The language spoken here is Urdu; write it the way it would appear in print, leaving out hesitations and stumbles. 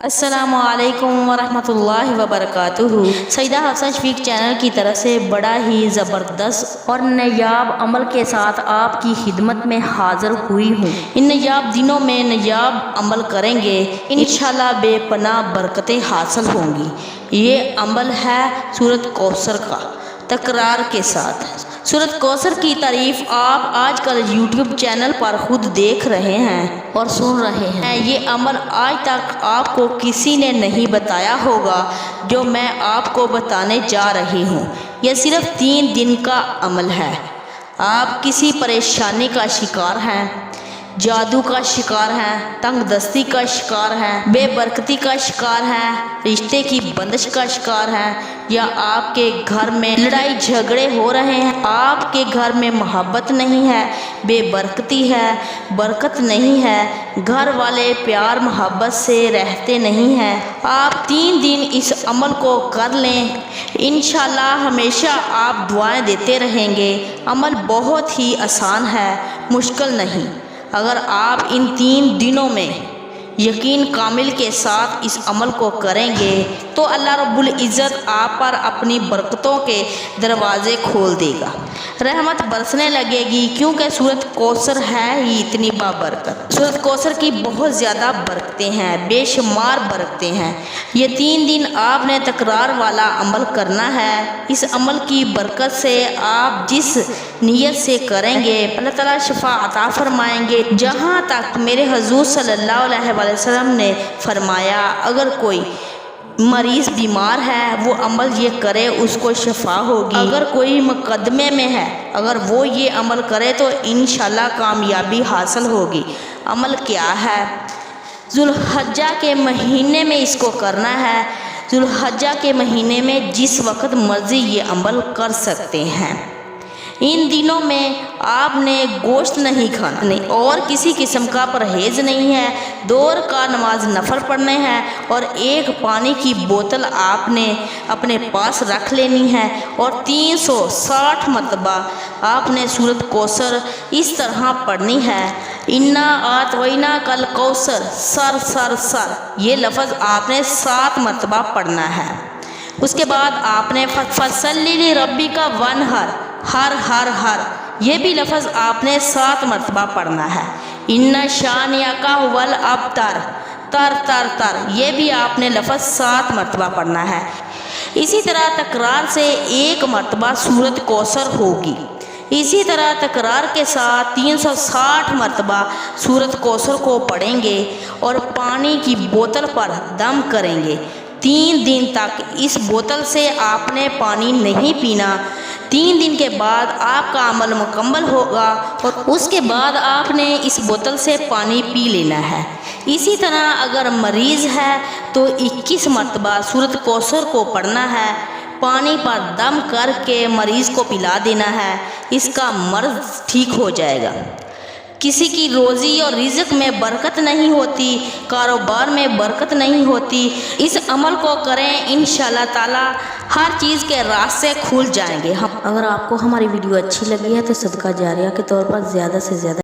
السلام علیکم ورحمۃ اللہ وبرکاتہ۔ سیدہ حفصہ شفیق چینل کی طرف سے بڑا ہی زبردست اور نایاب عمل کے ساتھ آپ کی خدمت میں حاضر ہوئی ہوں۔ ان نایاب دنوں میں نایاب عمل کریں گے، انشاءاللہ بے پناہ برکتیں حاصل ہوں گی۔ یہ عمل ہے سورۃ کوثر کا، تکرار کے ساتھ۔ سورۃ کوثر کی تعریف آپ آج کل یوٹیوب چینل پر خود دیکھ رہے ہیں اور سن رہے ہیں۔ یہ عمل آج تک آپ کو کسی نے نہیں بتایا ہوگا جو میں آپ کو بتانے جا رہی ہوں۔ یہ صرف 3 دن کا عمل ہے۔ آپ کسی پریشانی کا شکار ہیں، جادو کا شکار ہیں، تنگ دستی کا شکار ہیں، بے برکتی کا شکار ہیں، رشتے کی بندش کا شکار ہیں، یا آپ کے گھر میں لڑائی جھگڑے ہو رہے ہیں، آپ کے گھر میں محبت نہیں ہے، بے برکتی ہے، برکت نہیں ہے، گھر والے پیار محبت سے رہتے نہیں ہیں۔ آپ 3 دن اس عمل کو کر لیں، انشاءاللہ ہمیشہ آپ دعائیں دیتے رہیں گے۔ عمل بہت ہی آسان ہے، مشکل نہیں۔ اگر آپ ان 3 دنوں میں یقین کامل کے ساتھ اس عمل کو کریں گے تو اللہ رب العزت آپ پر اپنی برکتوں کے دروازے کھول دے گا، رحمت برسنے لگے گی، کیونکہ سورۃ کوثر ہے ہی اتنی بابرکت۔ سورۃ کوثر کی بہت زیادہ برکتیں ہیں، بے شمار برکتیں ہیں۔ یہ 3 دن آپ نے تکرار والا عمل کرنا ہے۔ اس عمل کی برکت سے آپ جس نیت سے کریں گے اللہ تعالیٰ شفا عطا فرمائیں گے۔ جہاں تک میرے حضور صلی اللہ علیہ وسلم نے فرمایا، اگر کوئی مریض بیمار ہے وہ عمل یہ کرے اس کو شفا ہوگی۔ اگر کوئی مقدمے میں ہے، اگر وہ یہ عمل کرے تو انشاءاللہ کامیابی حاصل ہوگی۔ عمل کیا ہے؟ ذوالحجہ کے مہینے میں اس کو کرنا ہے۔ ذوالحجہ کے مہینے میں جس وقت مرضی یہ عمل کر سکتے ہیں۔ ان دنوں میں آپ نے گوشت نہیں کھانا اور کسی قسم کا پرہیز نہیں ہے۔ 2 رکعت نماز نفل پڑھنے ہیں اور 1 پانی کی بوتل آپ نے اپنے پاس رکھ لینی ہے، اور 360 مرتبہ آپ نے سورۃ کوثر اس طرح پڑھنی ہے: انا اعطیناک الکوثر، سر سر سر، یہ لفظ آپ نے 7 مرتبہ پڑھنا ہے۔ اس کے بعد آپ نے فصلی لربک وانحر، ہر ہر ہر، یہ بھی لفظ آپ نے 7 مرتبہ پڑھنا ہے۔ ان شانئک ھو الابتر، تر تر تر، یہ بھی آپ نے لفظ 7 مرتبہ پڑھنا ہے۔ اسی طرح تکرار سے 1 مرتبہ سورۃ کوثر ہوگی۔ اسی طرح تکرار کے ساتھ 360 مرتبہ سورۃ کوثر کو پڑھیں گے اور پانی کی بوتل پر دم کریں گے۔ 3 دن تک اس بوتل سے آپ نے پانی نہیں پینا۔ 3 دن کے بعد آپ کا عمل مکمل ہوگا اور اس کے بعد آپ نے اس بوتل سے پانی پی لینا ہے۔ اسی طرح اگر مریض ہے تو 21 مرتبہ سورۃ کوثر کو پڑھنا ہے، پانی پر دم کر کے مریض کو پلا دینا ہے، اس کا مرض ٹھیک ہو جائے گا۔ کسی کی روزی اور رزق میں برکت نہیں ہوتی، کاروبار میں برکت نہیں ہوتی، اس عمل کو کریں، انشاءاللہ تعالی ہر چیز کے راستے کھل جائیں گے۔ اگر آپ کو ہماری ویڈیو اچھی لگی ہے تو صدقہ جاریہ کے طور پر زیادہ سے زیادہ